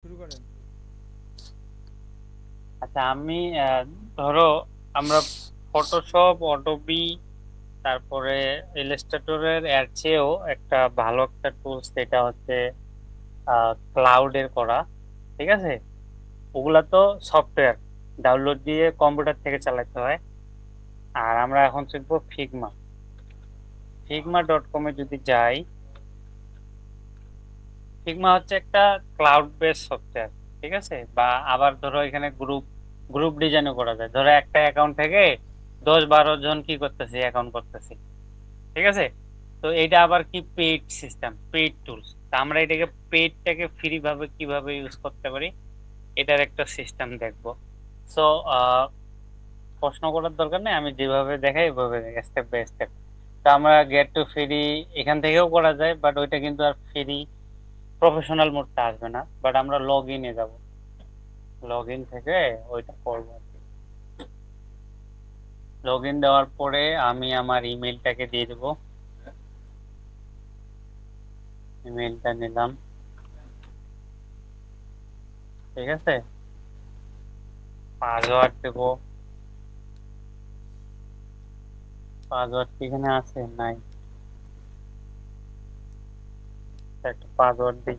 শুরু করেন। আচ্ছা আমি ধরো আমরা ফটোশপ, অডোবি, তারপরে ইলাস্ট্রেটরের এর চেয়েও একটা ভালো একটা টুলস, যেটা হচ্ছে ক্লাউডের করা। ঠিক আছে, ওগুলা তো সফটওয়্যার ডাউনলোড দিয়ে কম্পিউটার থেকে চালাতে হয়। আর আমরা এখন শিখবো ফিগমা। figma.com এ যদি যাই, ফিগমা হচ্ছে একটা ক্লাউড বেস সফটওয়্যার। ঠিক আছে, বা আবার ধরো এখানে গ্রুপ গ্রুপ ডিজাইনও করা যায়। ধরো একটা অ্যাকাউন্ট থেকে 10-12 জন কি করতেছি, অ্যাকাউন্ট করতেছি। ঠিক আছে, তো এটা আবার কি পেইড সিস্টেম, পেইড টুলস। তা আমরা এটাকে পেইডটাকে ফ্রি ভাবে কিভাবে ইউজ করতে পারি, এটার একটা সিস্টেম দেখবো। সো প্রশ্ন করার দরকার নেই, আমি যেভাবে দেখাই ওইভাবে স্টেপ বাই স্টেপ। তো আমরা গেট টু ফ্রি এখান থেকেও করা যায়, বাট ওইটা কিন্তু আর ফ্রি প্রফেশনাল মোডটা আসবে না। বাট আমরা লগ ইনে যাবো, লগ ইন থেকে ওইটা করবো। লগ ইন দেওয়ার পরে আমি আমার ইমেলটাকে দিয়ে দেবো। ইমেলটা নিলাম। ঠিক আছে, পাসওয়ার্ড দেবো। পাসওয়ার্ড কি এখানে আছে? নাই। একটা পাসওয়ার্ড দিই।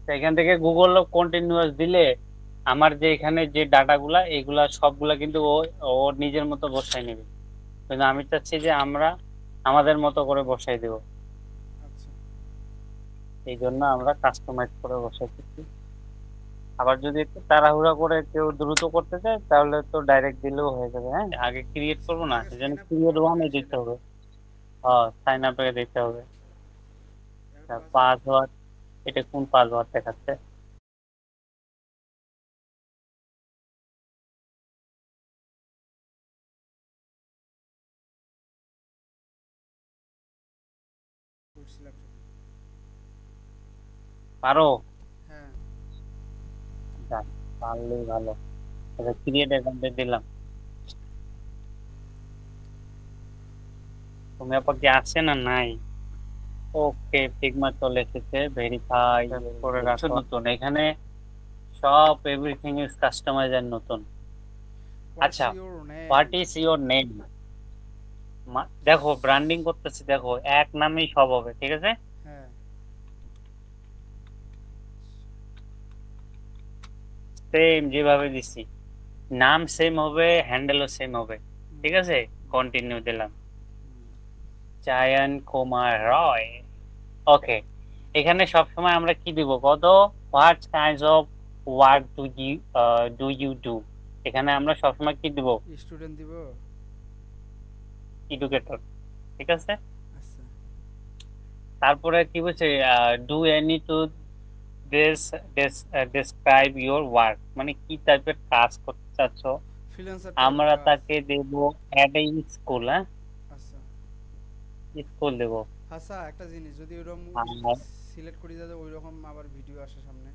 তো এখান থেকে গুগল কন্টিনিউয়াস দিলে আমার যে এখানে যে ডাটাগুলা, এগুলা সবগুলা কিন্তু ও ও নিজের মতো বসাই নেবে। কিন্তু আমি চাচ্ছি যে আমরা আমাদের মতো করে বসাই দেব। আচ্ছা, এই জন্য আমরা কাস্টমাইজ করে বসাইতেছি। আবার যদি একটু তাড়াহুড়া করে কেউ দ্রুত করতে চায়, তাহলে তো ডাইরেক্ট দিলেও হয়ে যাবে। হ্যাঁ, আগে ক্রিয়েট আচ্ছা। করবো না, আগে এই জন্য সাইন আপ ক্রিয়েট করা ওয়ানে যায় দিতে সেটা হবে। বলেন। হ্যাঁ, সাইন আপে দিতে হবে। এর পাসওয়ার্ড কি? পাসওয়ার্ড, এটা কোন পাসওয়ার্ড দেখাচ্ছে? করছিলাম সেটা। পারো? হ্যাঁ। যাক, পারলেই ভালো। এটা ক্রিয়েট অ্যাকাউন্টে দিলাম। তুমি আবার কি আছে না নাই? ওকে, ফিগমা চলে এসেছে, ভেরিফাই করে রাখো। নতুন এখানে সব এভরিথিং ইজ কাস্টমাইজ আর নতুন। হোয়াটস আচ্ছা, your name? What is your name? দেখো ব্র্যান্ডিং করতেছি, দেখো এক নামেই সব হবে। ঠিক আছে, হ্যাঁ। সেম যেভাবে দিছি, নাম সেম হবে, হ্যান্ডেলও সেম হবে। হুম, ঠিক আছে, হুম, কন্টিনিউ দিলাম। হুম। চায়ন কুমার রয়। ওকে, এখানে সবসময় আমরা কি দিব, কত what kinds of work do you do. এখানে আমরা সবসময় কি দিব, স্টুডেন্ট দিব। এডুকেটর। ঠিক আছে, আচ্ছা। তারপরে কি বলছে, do any to des describe your work, মানে কি টাইপের কাজ করতে চাচ্ছ। ফ্রিল্যান্সার টাইপের আমরা কাজ। তাকে দেব অ্যাট এ স্কুল। হ্যাঁ, আচ্ছা। স্কুল দেব। আচ্ছা, একটা জিনিস যদি ওইরকম আর সিলেক্ট করি যাতে ওই রকম আবার ভিডিও আসে সামনে।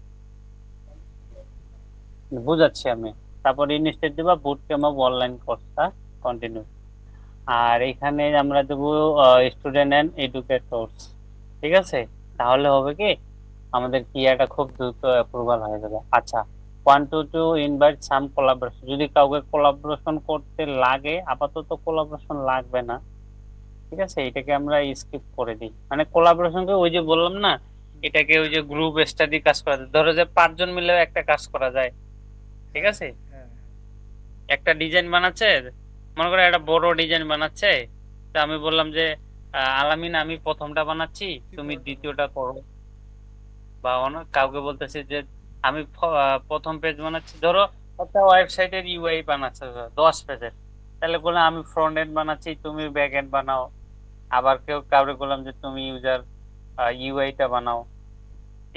বুঝাচ্ছি আমি। তারপর ইনস্টেড দেবা বুট ক্যাম্প অনলাইন কোর্সটা, কন্টিনিউ। আর এখানে আমরা দেবো স্টুডেন্ট অ্যান্ড এডুকেটরস। ঠিক আছে, তাহলে হবে কি, আমাদের ক্রিয়াটা খুব দ্রুত অ্যাপ্রুভাল হয়ে যাবে। আচ্ছা, one to invite some collaboration, যদি কাউকে কোলাবোরেশন করতে লাগে, আপাতত কোলাবোরেশন লাগবে না। ঠিক আছে, এটাকে আমরা স্কিপ করে দিই। মানে কোলাবোরেশনকে ওই যে বললাম না, হুম। এটাকে ওই যে গ্রুপ স্টাডি কাজ করা যায়। ধরো যে 5 জন মিলে একটা কাজ করা যায়। ঠিক হ্যাঁ, আছে, হ্যাঁ, হ্যাঁ। একটা ডিজাইন বানাচ্ছে, মনে করো একটা বড় ডিজাইন বানাচ্ছে। তো আমি বললাম যে আলামিন, আমি প্রথমটা বানাচ্ছি, তুই তুমি পড়াটা কর। দ্বিতীয়টা করো। বা অনেক কাউকে বলতেছি যে আমি প্রথম পেজ বানাচ্ছি। ধরো একটা ওয়েবসাইটের ইউআই বানাচ্ছে 10 পেজের, তাহলে বললাম আমি ফ্রন্ট এন্ড বানাচ্ছি, তুমি ব্যাক এন্ড বানাও। আবার কেউ কাউরে বললাম যে তুমি ইউজার ইউআইটা বানাও।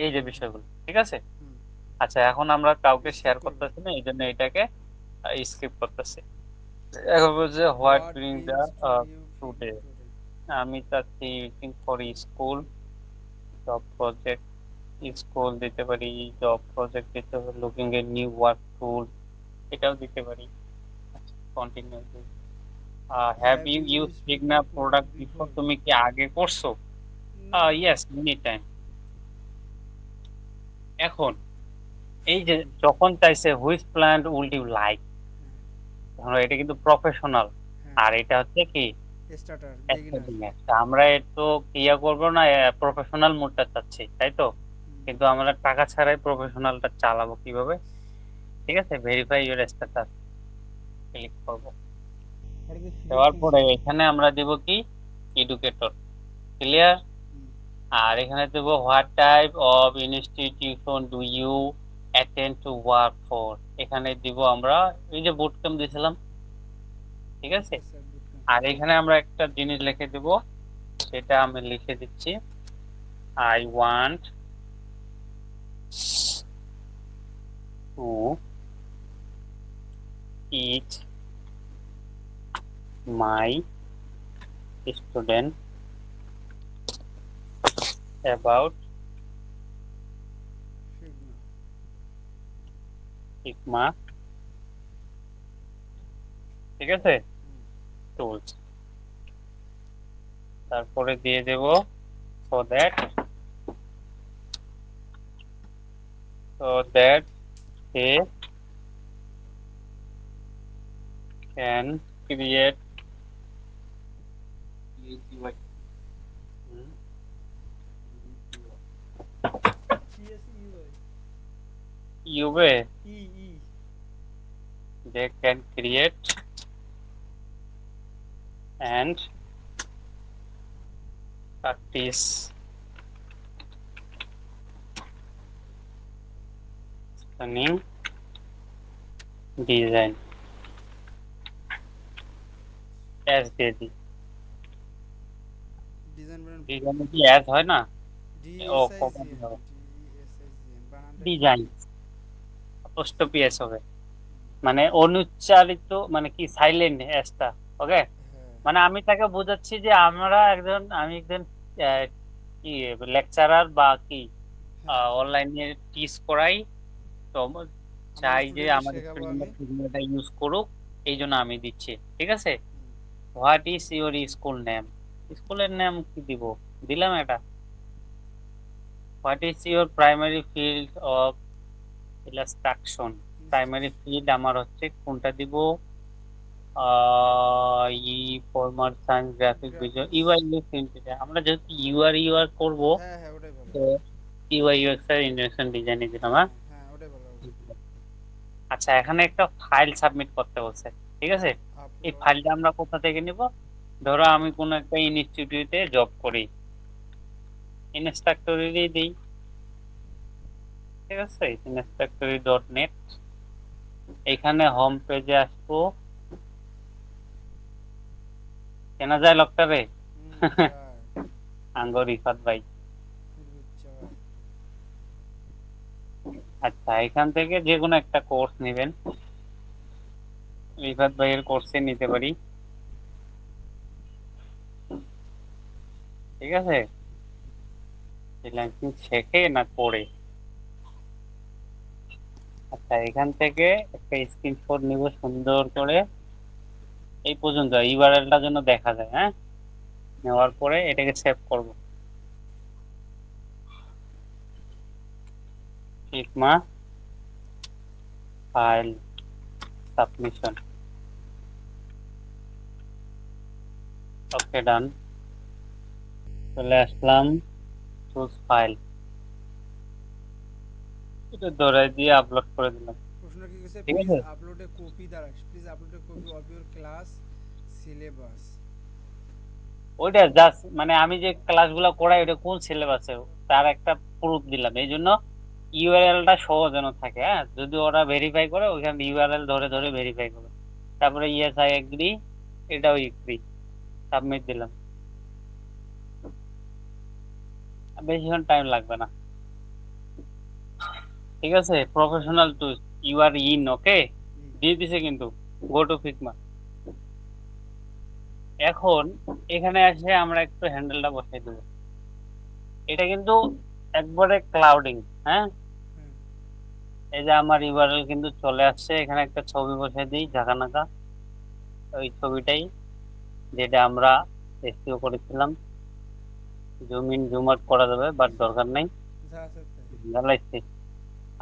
এই যে হুম, হুম, বিষয়গুলো, ঠিক আছে। হুম। আচ্ছা, এখন আমরা কাউকে স্কিপ শেয়ার করবো। করতেছি না, এই জন্য এটাকে স্কিপ করতেছি। এখন বলছে what what bring the brings to you today. Figma today? আমি চাচ্ছি using for school, job project. School দিতে পারি, জব প্রজেক্ট দিতে পারি, looking a new work tool, এটাও দিতে পারি। Continue. Have have you you use use Figma Figma product before, before? তুমি কি আগে করছো? না। Yes, many time. এখন এই যে যখন চাইছে which plant will you like, ধরো এটা কিন্তু প্রফেশনাল, হ্যাঁ আর এটা হচ্ছে কি স্টার্টার বিগিনার। অ্যাকাডেমিক। আমরা একটু ইয়া করবো না, প্রফেশনাল মোডটা চাচ্ছি, তাই তো? কিন্তু আমরা টাকা ছাড়াই প্রফেশনালটা চালাবো কিভাবে? ঠিক আছে, ভেরিফাই ইউর স্ট্যাটাস ক্লিক করব। দেওয়ার পরে এখানে আমরা দেব কি এডুকেটর, ক্লিয়ার। আর এখানে দেব what type of institution do you attend to work for. এখানে দিব আমরা এই যে বুট ক্যাম্প দিয়েছিলাম, ঠিক আছে। আর এখানে আমরা একটা জিনিস লিখে দেব, সেটা আমি লিখে দিচ্ছি, I want to teach my student about Figma, ঠিক আছে, টুলস। তারপরে দিয়ে দেব so that they can create UV, they can create and practice stunning design as দিয়ে দিই। ডিজাইন বানান ডিজাইনে কি অ্যাজ হয় না? ও ডিজাইন অপোস্ট্রফি এস হবে, মানে অনুচ্চারিত, মানে কি সাইলেন্ট এসটা। ওকে, মানে আমি তাকে বোঝাচ্ছি যে আমি একজন আহ, কি লেকচারার বা কি অনলাইনে টিচ করাই, তো চাই যে আমার স্টুডেন্টরা এটা ইউজ করুক, এই জন্য আমি দিচ্ছি, ঠিক আছে। What is your school name, স্কুলের নাম কি দিব, দিলাম এটা। What is your primary field of instruction, primary field আমার হচ্ছে কোনটা দিব, ই formal science graphic visual UI UX interface. আমরা যেহেতু ইউআর করব, হ্যাঁ হ্যাঁ ওটাই ভালো। তো ইউআই ইউএক্স এর ইন্টারফেস ডিজাইনে দিলাম। হ্যাঁ, হ্যাঁ ওটাই ভালো। আচ্ছা, এখানে একটা ফাইল সাবমিট করতে বলছে, ঠিক আছে। এই ফাইলটা আমরা কোথা থেকে নিব? ধরো আমি কোনো একটা ইনস্টিটিউটে জব করি, ইনস্ট্রাক্টরেরই দিই, ঠিক আছে, instructory.net। এখানে হোম পেজে আসবো, চেনা যায় লোকটারে? আঙ্গ রিফাত ভাই। আচ্ছা, এখান থেকে যে কোনো একটা কোর্স নেবেন, রিফাত ভাইয়ের কোর্সে নিতে পারি, ঠিক আছে। ফ্রিল্যান্সিং শেখে না করে। আচ্ছা, এখান থেকে একটা স্ক্রিনশট নিব সুন্দর করে, এই পর্যন্ত ইউআরএলটা যেন দেখা যায়। হ্যাঁ, নেওয়ার পরে এটাকে সেভ করব, ফিগমা ফাইল সাবমিশন। ওকে, ডান। চলে আসলাম চুজ ফাইল, এটা ধরে দিয়ে আপলোড করে দিলাম, প্রশ্ন কি কইছে, ঠিক প্লিজ আছে। আপলোড এ কপি দ্বারা, please upload A copy of your class syllabus. ওইটা জাস্ট মানে আমি যে ক্লাসগুলো করাই ওটা কোন সিলেবাসে, তার একটা প্রুফ দিলাম, এই জন্য ইউআরএলটা সহ যেন থাকে। হ্যাঁ, যদি ওরা ভেরিফাই করে ওইখানে ইউআরএল ধরে ধরে ভেরিফাই করে, তারপরে ইয়েস আই এগ্রি, এটাও এগ্রি, সাবমিট দিলাম। বেশিক্ষণ টাইম লাগবে না, ঠিক আছে। Professional tools, you are in, okay, দিয়ে দিছে কিন্তু। Go to Figma. এখন এখানে এসে আমরা একটু হ্যান্ডেলটা বসাই দেবো, এটা কিন্তু একবারে ক্লাউডিং। হ্যাঁ, এই যে আমার ইউআরএল কিন্তু চলে আসছে, এখানে একটা ছবি বসাই দিই ঝাঁকানাকা, ওই ছবিটাই যেটা আমরা এসইও করেছিলাম। জুম ইন জুম আউট করা যাবে, বাট দরকার নেই, জ্বালাইছি।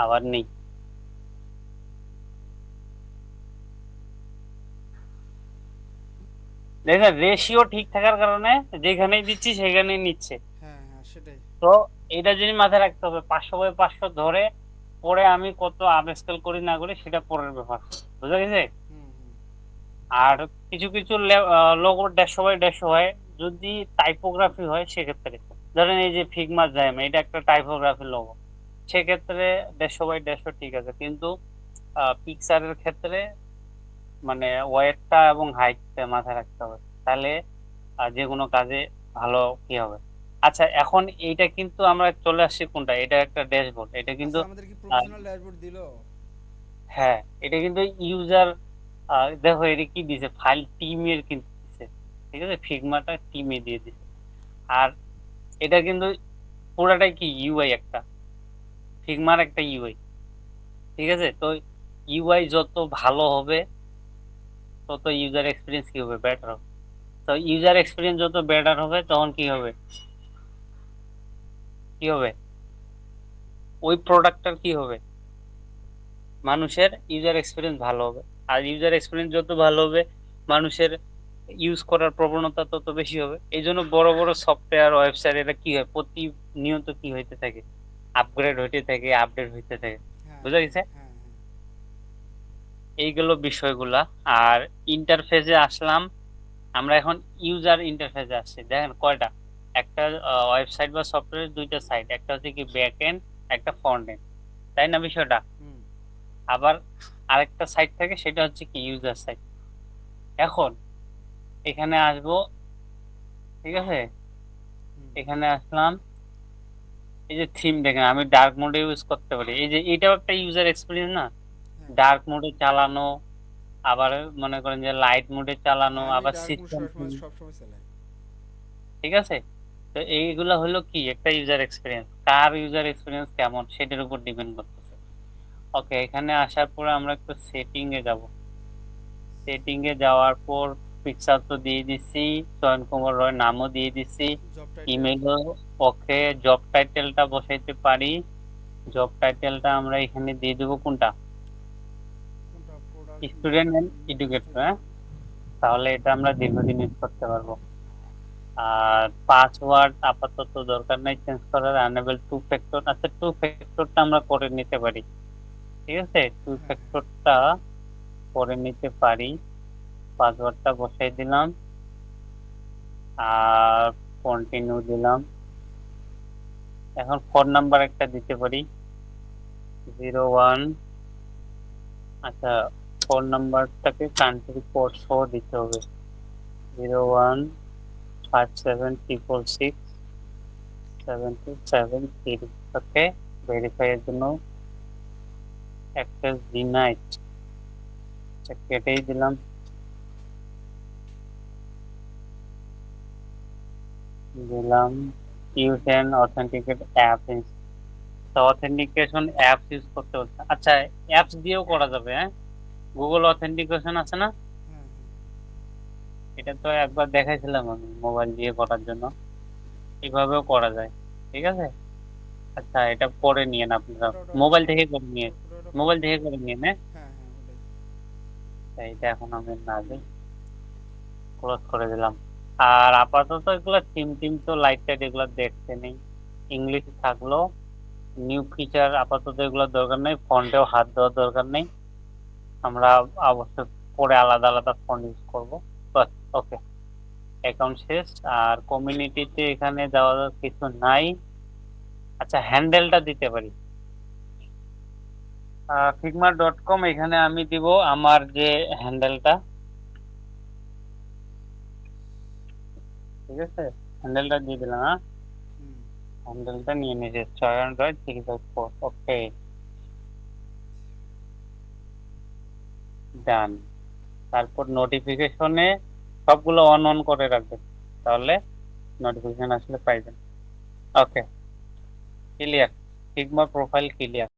আবার নেই। দেখেন রেশিও ঠিক থাকার কারণে যেখানেই দিচ্ছি সেখানেই নিচ্ছে। হ্যাঁ হ্যাঁ সেটাই। তো এটা জিনিস মাথায় রাখতে হবে, 500/500 ধরে পরে আমি কত আপস্কেল করি না করি সেটা পরের ব্যাপার, বুঝা গেছে? হুম হুম। আর কিছু কিছু লোগো 150/150 হয়, যদি টাইপোগ্রাফি হয় সেক্ষেত্রে, ধরেন এই যে ফিগমা জ্যাম, এটা একটা টাইপোগ্রাফি লোগো, সেক্ষেত্রে 150/150 ঠিক আছে, কিন্তু পিকচারের ক্ষেত্রে মানে ওয়েটটা এবং হাইটটা মাথায় রাখতে হবে, তাহলে যে কোনো কাজে ভালো কি হবে। আচ্ছা এখন এইটা কিন্তু আমরা চলে আসছি কোনটা, এটা একটা ড্যাশবোর্ড, এটা কিন্তু আচ্ছা আমাদের কি আহ, প্রফেশনাল ড্যাশবোর্ড দিলো? হ্যাঁ এটা কিন্তু ইউজার, দেখো এটা কি দিছে, ফাইল টিমের কিন্তু দিছে, ঠিক আছে, ফিগমাটা টিমে দিয়ে দিছে। আর এটা কিন্তু পুরাটাই কি ইউআই, একটা ফিগমার একটা ইউআই, ঠিক আছে। তো ইউআই যত ভালো হবে তত ইউজার এক্সপিরিয়েন্স কি হবে, বেটার হবে। তো ইউজার এক্সপিরিয়েন্স যত বেটার হবে তখন কি হবে, কি হবে, ওই প্রোডাক্টটার কি হবে, মানুষের ইউজার এক্সপিরিয়েন্স ভালো হবে। আর ইউজার এক্সপিরিয়েন্স যত ভালো হবে মানুষের ইউজ করার প্রবণতা তত বেশি হবে। এই জন্য বড় বড় সফটওয়্যার ওয়েবসাইট এটা কি হয়, প্রতিনিয়ত কি হইতে থাকে, আপগ্রেড হইতে থাকে, আপডেট হইতে থাকে, হ্যাঁ বুঝা হ্যাঁ গেছে? হ্যাঁ হ্যাঁ। এইগুলো বিষয়গুলা। আর ইন্টারফেসে আসলাম, আমরা এখন ইউজার ইন্টারফেসে আসছি, দেখেন কয়টা, একটা ওয়েবসাইট বা সফটওয়্যার দুইটা সাইড, একটা হচ্ছে কি ব্যাক এন্ড, একটা ফ্রন্ট এন্ড, তাই না বিষয়টা? হুম আবার আরেকটা সাইড থাকে সেটা হচ্ছে কি ইউজার সাইড। এখন এখানে আসবো, ঠিক আছে, হুম। এখানে আসলাম, এই যে থিম দেখেন আমি ডার্ক মোডে ইউজ করতে পারি, এই যে এটাও একটা ইউজার এক্সপিরিয়েন্স না, হ্যাঁ ডার্ক মোডে চালানো, আবার মনে করেন যে লাইট মোডে চালানো, হ্যাঁ আমি আবার ডার্ক মোড সিস্টেম, সবসময় চালাই। ঠিক আছে। তো এইগুলা হলো কি একটা ইউজার এক্সপিরিয়েন্স, কার ইউজার এক্সপিরিয়েন্স কেমন সেটার উপর ডিপেন্ড করতেছে। ওকে, এখানে আসার পরে আমরা একটু সেটিং এ যাব, সেটিং এ যাওয়ার পর পিকচার তো দিয়ে দিচ্ছি, চয়ন কুমার রয় নামও দিয়ে দিচ্ছি, জব টাইটেল। ইমেলও ওকে, জব টাইটেলটা বসাইতে পারি, জব টাইটেলটা আমরা এখানে দিয়ে দেবো কোনটা, কোনটা? প্রোডাক্ট স্টুডেন্ট এন্ড এডুকেটর, হ্যাঁ, স্টুডেন্ট। তাহলে এটা আমরা দীর্ঘদিন ইউজ করতে পারবো। আর পাসওয়ার্ড আপাতত দরকার নাই চেঞ্জ করার, আনএবল টু ফ্যাক্টর, আচ্ছা টু ফ্যাক্টরটা আমরা করে নিতে পারি, ঠিক আছে, টু হ্যাঁ হ্যাঁ। ফ্যাক্টরটা করে নিতে পারি। পাসওয়ার্ডটা বসাই দিলাম আর কন্টিনিউ দিলাম। এখন ফোন নাম্বার একটা দিতে পারি, 01, আচ্ছা ফোন নাম্বারটাকে কান্ট্রি কোড সহ দিতে হবে, 0157666723। ওকে, ভেরিফাই এর জন্য অ্যাক্সেস ডিনাইড কেটেই দিলাম, দিলাম ইউজ অ্যান অথেন্টিকেট অ্যাপ, তো অথেন্টিকেশন অ্যাপস ইউজ করতে হচ্ছে। আচ্ছা অ্যাপস দিয়েও করা যাবে, হ্যাঁ, গুগল অথেন্টিকেশন আছে না, হ্যাঁ হ্যাঁ। এটা তো একবার দেখাইছিলাম আমি মোবাইল দিয়ে করার জন্য, এভাবেও করা যায়, ঠিক আছে। আচ্ছা এটা করে নিয়েন আপনারা, ওটা ওটা ওটা মোবাইল থেকে করে নিয়ে, ওটা ওটা মোবাইল থেকে করে নিয়ে নে। হ্যাঁ হ্যাঁ ওটাই। এটা এখন আমি না দিই, ক্লোজ করে দিলাম। আর আপাতত এগুলা থিম টিম তো লাইট টাইট এগুলো দেখতে নেই, ইংলিশ থাকলো, নিউ ফিচার আপাতত এগুলো দরকার নেই, ফন্টেও হাত দেওয়ার দরকার নেই, আমরা অবশ্য পরে আলাদা আলাদা ফন্ট ইউজ করবো, বাস। ওকে, অ্যাকাউন্ট শেষ। আর কমিউনিটিতে এখানে দেওয়ার কিছু নাই। আচ্ছা হ্যান্ডেলটা দিতে পারি, figma.com, এখানে আমি দিব আমার যে হ্যান্ডেলটা, ঠিক আছে, হ্যান্ডেলটা দিয়ে দিলাম, হ্যাঁ, হুম। হ্যান্ডেলটা নিয়ে নিয়েছে 600 ওকে, ডান। তারপর নোটিফিকেশনে সবগুলো অন অন করে রাখবেন, তাহলে নোটিফিকেশন আসলে পাইবেন। ওকে, ক্লিয়ার, ফিগমা প্রোফাইল ক্লিয়ার।